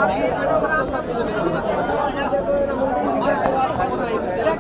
इसमें से सबसे अच्छा कुछ नहीं होगा। हमारे को आसपास में 13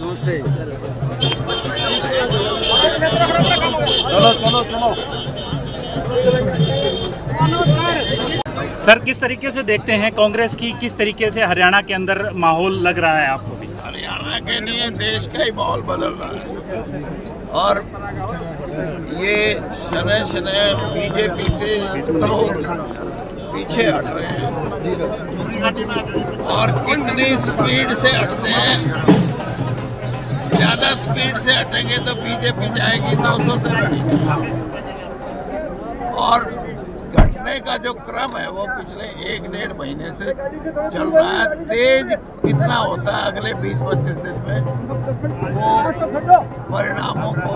नमस्ते। चलो चलो चलो। सर, किस तरीके से देखते हैं कांग्रेस की, किस तरीके से हरियाणा के अंदर माहौल लग रहा है आपको भी? हरियाणा के लिए देश का ही माहौल बदल रहा है और ये शनय शनय बीजेपी से लोग पीछे हट रहे हैं और कितनी स्पीड से हटते हैं। ज़्यादा स्पीड से हटेंगे तो बीजेपी जाएगी 200 से भी, और घटने का जो क्रम है वो पिछले 1-1.5 महीने से चल रहा है। तेज कितना होता है अगले 20-25 दिन में, वो परिणामों को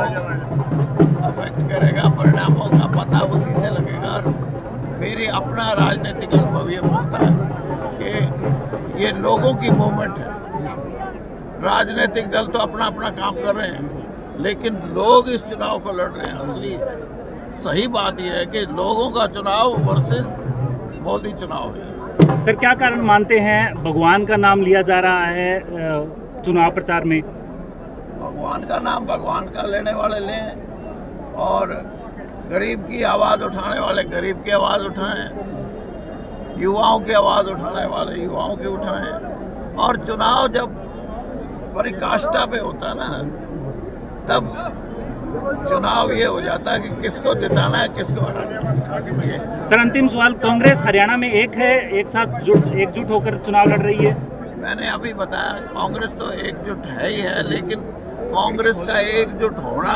अफेक्ट करेगा, परिणामों का पता उसी से लगेगा। और मेरी अपना राजनीतिक अनुभव ये बोलता है कि ये लोगों की मूवमेंट है। राजनीतिक दल तो अपना अपना काम कर रहे हैं, लेकिन लोग इस चुनाव को लड़ रहे हैं। असली सही बात यह है कि लोगों का चुनाव वर्सेस मोदी चुनाव है। सर, क्या कारण मानते हैं भगवान का नाम लिया जा रहा है चुनाव प्रचार में? भगवान का नाम भगवान का लेने वाले लें और गरीब की आवाज़ उठाने वाले गरीब की आवाज़ उठाएं, युवाओं की आवाज़ उठाने वाले युवाओं की उठाएं। और चुनाव जब परिकाष्ठा पे होता है ना, तब चुनाव ये हो जाता है कि किसको जिताना है, किसको हटाना है। सर, अंतिम सवाल, कांग्रेस हरियाणा में एक है, एक साथ एकजुट होकर चुनाव लड़ रही है? मैंने अभी बताया कांग्रेस तो एकजुट है ही है, लेकिन कांग्रेस का एकजुट होना,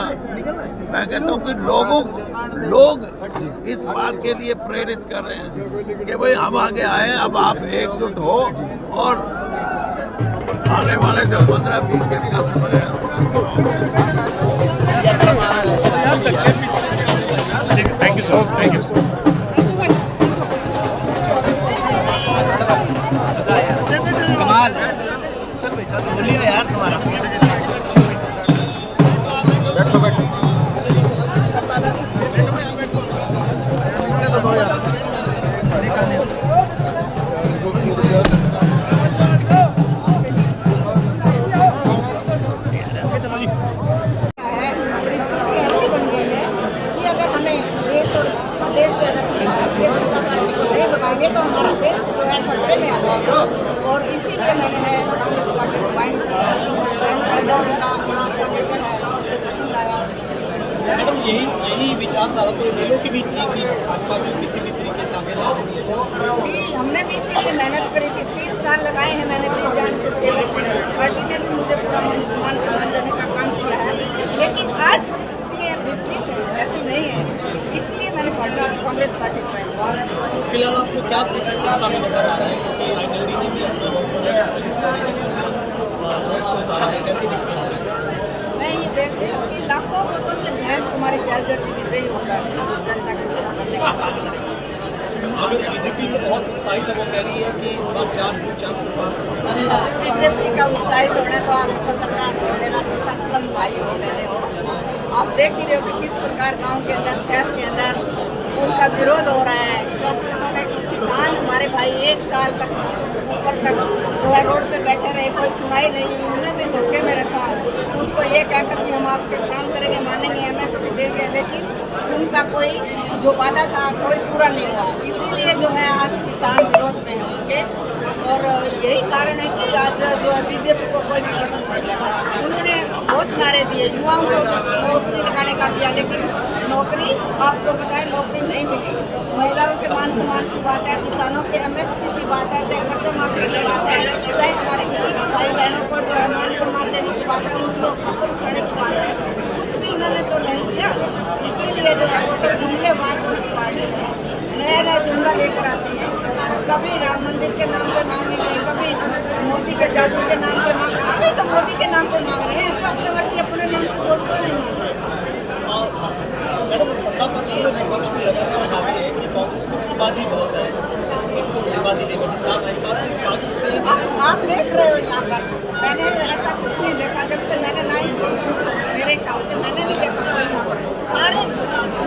मैं कहता हूँ कि लोग इस बात के लिए प्रेरित कर रहे हैं कि भाई हम आगे आए, अब आप एकजुट हो और आने वाले जो 15-20 दिन का समय है। Thank you sir, thank you sir. कमाल, चल भाई चल, बोलिए यार तुम्हारा। बैठो बैठो। तो हमारा देश जो है खतरे में आ जाएगा, और इसीलिए मैंने है कांग्रेस पार्टी ज्वाइन किया। जी का बड़ा अच्छा नेचर है, मुझे पसंद आया। मैडम, यही विचारधारा तो लोगों के बीच नहीं थी, भाजपा में किसी भी तरीके से आगे ला रही है। हमने भी इसीलिए मेहनत करी थी, 30 साल लगाए हैं मैंने जी जान से सेवा की। पार्टी ने भी मुझे पूरा मान सम्मान देने का काम किया है, लेकिन आज परिस्थितियाँ विपरीत है, ऐसी नहीं है, इसलिए मैंने कांग्रेस पार्टी ज्वाइन की। फिलहाल आपको क्या स्थिति से सामने नजर आ रहा है, क्योंकि नगरी ने भी कैसे दिखता है? मैं ये देख रही हूँ कि लाखों वोटों से बहन कुमारी शैलजा जी विजयी होकर जनता की सेवा करने का काम करेंगे। अगर बीजेपी तो बहुत उत्साहित है, वो कह रही है कि इस बार 4 जून 4 बीजेपी का उत्साहित होना तो आप पत्रकार छोड़ देना, चौथा स्तंभ भाई हो मैंने हो। आप देख ही रहे हो कि किस प्रकार गांव के अंदर, शहर के अंदर उनका विरोध हो रहा है, क्योंकि हमारे किसान, हमारे भाई 1 साल तक ऊपर तक जो है रोड पे बैठे रहे, कोई सुनाई नहीं, उन्होंने भी धोखे में रखा। उनको ये कहकर कि हम आपसे काम करेंगे, मानेंगे, MSP देंगे, लेकिन उनका कोई जो वादा था कोई पूरा नहीं हुआ। इसीलिए जो है आज किसान विरोध में है उनके, थे। और यही कारण है कि आज जो है बीजेपी को कोई भी पसंद नहीं करता। उन्होंने बहुत नारे दिए, युवाओं को नौकरी लगाने का दिया, लेकिन नौकरी आपको पता है नौकरी नहीं मिली। महिलाओं के मान सम्मान की बात है, किसानों के MSP की बात है, चाहे कर्जा माफी की बात है, चाहे हमारे भाई बहनों को जो है मान सम्मान देने की बात है, उनको ऊपर उठाने की बात है, कुछ भी उन्होंने तो नहीं किया। इसीलिए जो है वो तो जुमलेबाजों की पार्टी है, नया नया जुमला लेकर आते हैं। कभी राम मंदिर के नाम पे मांगेंगे, कभी मोदी के जादू के नाम पे मांग, अभी तो मोदी के नाम पे मांग रहे हैं। इस वक्त मर्जी अपने नाम पे वोट क्यों नहीं मांग रहे? मैडम, सत्ता पक्ष में विपक्ष में लगातार दावे है कि कांग्रेस में गुटबाजी बहुत है, एक तो गुटबाजी नहीं होती। आप इस बात से बात करते हैं? आप देख रहे हो यहाँ पर, मैंने ऐसा कुछ नहीं देखा जब से मैंने ना ही मेरे हिसाब से मैंने नहीं देखा कोई यहाँ पर। सारे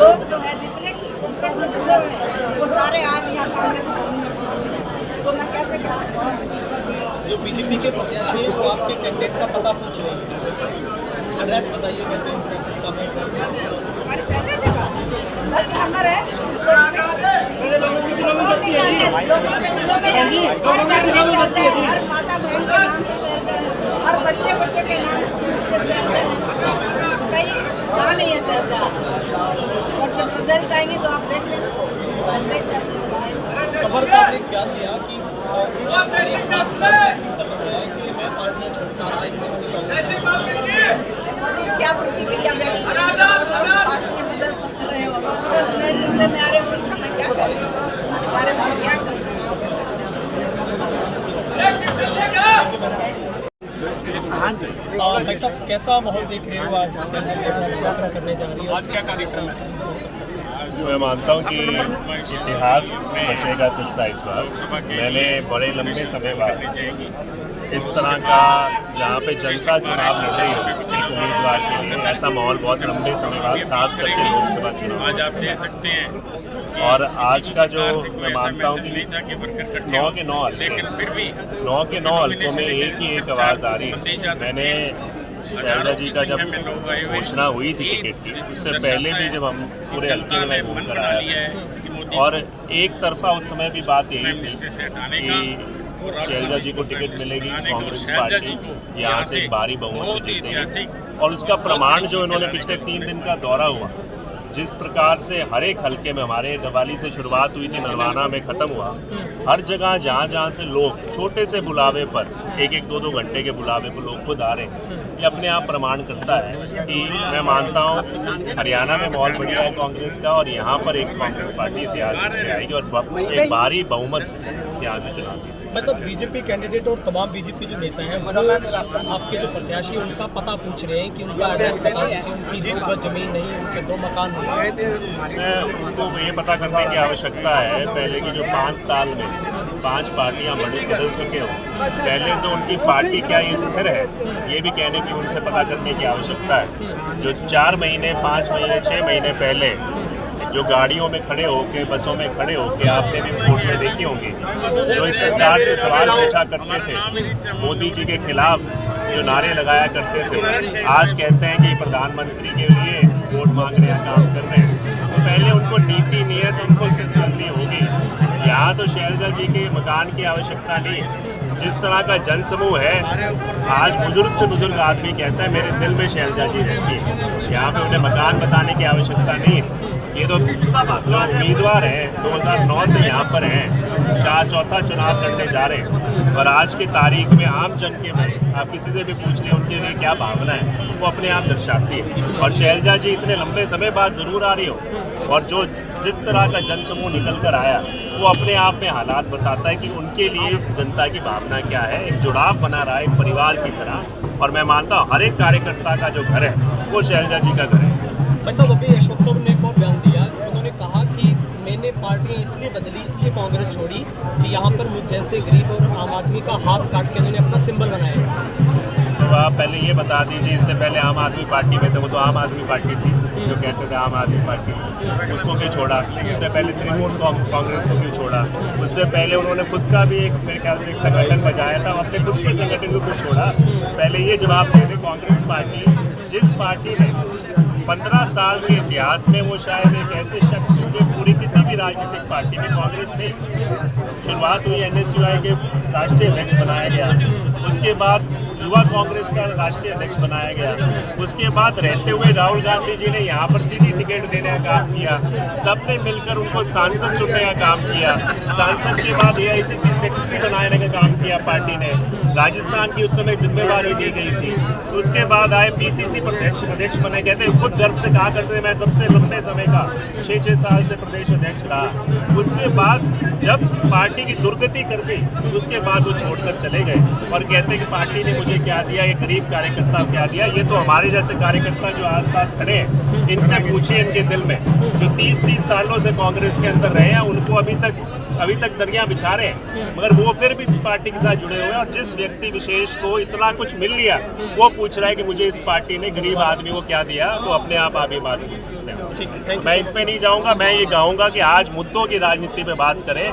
लोग जो है जितने कांग्रेस से जुड़े हुए हैं वो सारे आज यहाँ कांग्रेस में पहुंचे हैं। तो मैं कैसे कह सकता हूँ? जो बीजेपी के प्रत्याशी हैं वो आपके कैंडिडेट का पता पूछ रहे हैं, एड्रेस बताइए। हमारी सैलरी जगह 10 नंबर है, लोगों के दिलों में है, हर घर में सैलरी है, हर माता बहन के नाम पे सैलरी है, हर बच्चे के नाम पे सैलरी है। बताइए कहाँ नहीं है सैलरी? और जब रिजल्ट आएंगे तो आप देख लेंगे खबर साहब ने बयान दिया कि इसलिए मैं पार्टियां छोड़ता रहा, इसलिए मुझे क्या प्रतिक्रिया पार्टियां बदल रहे हो, रोज नए जुमले में आ रहे हो, मैं क्या कर सकता हूँ बारे में क्या कर भाई साहब, कैसा माहौल देख रहे हो आज करने जा रही है? आज क्या कार्यक्रम हो सकता है? मैं मानता हूँ कि इतिहास बचेगा सिरसा इस बार। मैंने बड़े लंबे समय बाद इस तरह का, जहाँ पे जनता चुनाव लड़ रही हो एक उम्मीदवार के लिए, ऐसा माहौल बहुत लंबे समय बाद, खास करके लोकसभा चुनाव आज आप दे सकते हैं। और आज का जो मैं मानता हूँ कि 9 के 9 हल्कों में एक ही एक आवाज़ आ रही है। मैंने शैलजा जी का जब घोषणा हुई थी टिकट की, उससे पहले भी जब हम पूरे हल्के में घूम कर आया था, और एक तरफा उस समय भी बात यही थी कि शैलजा जी को टिकट मिलेगी, कांग्रेस पार्टी यहाँ से भारी बहुमत से जीतेगी। और उसका प्रमाण जो इन्होंने पिछले 3 दिन का दौरा हुआ, जिस प्रकार से हर एक हल्के में, हमारे दवाली से शुरुआत हुई थी, नरवाना में ख़त्म हुआ, हर जगह जहाँ से लोग छोटे से बुलावे पर 1-1, 2-2 घंटे के बुलावे पर लोग खुद आ रहे हैं, ये अपने आप प्रमाण करता है कि मैं मानता हूँ हरियाणा में माहौल बढ़िया है कांग्रेस का, और यहाँ पर एक कांग्रेस पार्टी इतिहास में आएगी और एक भारी बहुमत से यहाँ से चुनाव जीतेगी। बस अब बीजेपी कैंडिडेट और तमाम बीजेपी जो नेता हैं वो आपके जो प्रत्याशी उनका पता पूछ रहे हैं कि उनका एड्रेस बता दीजिए, उनकी 2 गज जमीन नहीं, उनके 2 मकान नहीं। मैं उनको ये पता करने की आवश्यकता है पहले की जो 5 साल में 5 पार्टियां बदल चुके हों, पहले से उनकी पार्टी क्या ये स्थिर है, ये भी कहने की उनसे पता करने की आवश्यकता है। जो 4 महीने 5 महीने 6 महीने पहले जो गाड़ियों में खड़े होके, बसों में खड़े होके, आपने भी फोटो देखी होंगी, जो इस सरकार से सवाल पूछा करते थे, मोदी जी के खिलाफ जो नारे लगाया करते थे, आज कहते हैं कि प्रधानमंत्री के लिए वोट मांग रहे हैं, काम कर रहे हैं। तो पहले उनको नीति नियत उनको सिद्ध करनी होगी। यहाँ तो शैलजा जी के मकान की आवश्यकता नहीं है। जिस तरह का जनसमूह है, आज बुजुर्ग से बुजुर्ग आदमी कहता है मेरे दिल में शैलजा जी रहती है, यहाँ पे उन्हें मकान बताने की आवश्यकता नहीं है। ये तो जो उम्मीदवार हैं 2009 से यहाँ पर हैं, चौथा चुनाव लड़ने जा रहे हैं, और आज की तारीख में आम जन के में आप किसी से भी पूछ लें उनके लिए क्या भावना है, वो अपने आप दर्शाती है। और शैलजा जी इतने लंबे समय बाद ज़रूर आ रही हो, और जो जिस तरह का जनसमूह निकल कर आया, वो अपने आप में हालात बताता है कि उनके लिए जनता की भावना क्या है। एक जुड़ाव बना रहा है एक परिवार की तरह, और मैं मानता हूँ हर एक कार्यकर्ता का जो घर है वो शैलजा जी का घर है। भाई साहब, अभी अशोक तंवर ने एक और बयान दिया, उन्होंने कहा कि मैंने पार्टियाँ इसलिए बदली, इसलिए कांग्रेस छोड़ी कि यहाँ पर मुझ जैसे गरीब और आम आदमी का हाथ काट के उन्होंने अपना सिंबल बनाया। तो आप पहले ये बता दीजिए, इससे पहले आम आदमी पार्टी में थे, वो तो आम आदमी पार्टी थी, जो कहते थे आम आदमी पार्टी, उसको क्यों छोड़ा? उससे पहले तृणमूल कांग्रेस को क्यों छोड़ा? उससे पहले उन्होंने खुद का भी एक, मेरे ख्याल से एक संगठन बजाया था, अपने खुद के संगठन को क्यों छोड़ा? पहले ये जवाब दे दें, कांग्रेस पार्टी जिस पार्टी ने 15 साल के इतिहास में वो शायद एक ऐसे शख्स होंगे पूरी किसी भी राजनीतिक पार्टी में, कांग्रेस ने शुरुआत हुई NSUI के राष्ट्रीय अध्यक्ष बनाया गया, उसके बाद युवा कांग्रेस का राष्ट्रीय अध्यक्ष बनाया गया, उसके बाद रहते हुए राहुल गांधी जी ने यहाँ पर सीधी टिकट देने का काम किया, सबने मिलकर उनको सांसद चुनने का काम किया, सांसद के बाद AICC सेक्रेटरी बनाने का काम किया पार्टी ने, राजस्थान की उस समय जिम्मेवारी दी गई थी, उसके बाद आए PCC अध्यक्ष बने, कहते हैं खुद गर्व से कहा करते थे मैं सबसे लंबे समय का 6 साल से प्रदेश अध्यक्ष रहा। उसके बाद जब पार्टी की दुर्गति कर दी उसके बाद वो छोड़कर चले गए और कहते हैं कि पार्टी ने मुझे क्या दिया, ये गरीब कार्यकर्ता क्या दिया। ये तो हमारे जैसे कार्यकर्ता जो आसपास खड़े हैं इनसे पूछिए, इनके दिल में जो 30 सालों से कांग्रेस के अंदर रहे हैं उनको अभी तक दरिया बिछा रहे हैं, मगर वो फिर भी पार्टी के साथ जुड़े हुए हैं। और जिस व्यक्ति विशेष को इतना कुछ मिल लिया वो पूछ रहा है कि मुझे इस पार्टी ने गरीब आदमी को क्या दिया, तो अपने आप ही बात पूछ सकते हैं। मैं इसमें नहीं जाऊंगा, मैं ये कहूँगा कि आज मुद्दों की राजनीति पे बात करें।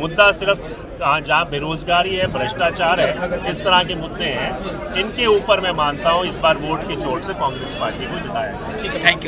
मुद्दा सिर्फ जहाँ बेरोजगारी है, भ्रष्टाचार है, इस तरह के मुद्दे हैं, इनके ऊपर मैं मानता हूँ इस बार वोट की चोट से कांग्रेस पार्टी को जिताया। ठीक है, थैंक यू।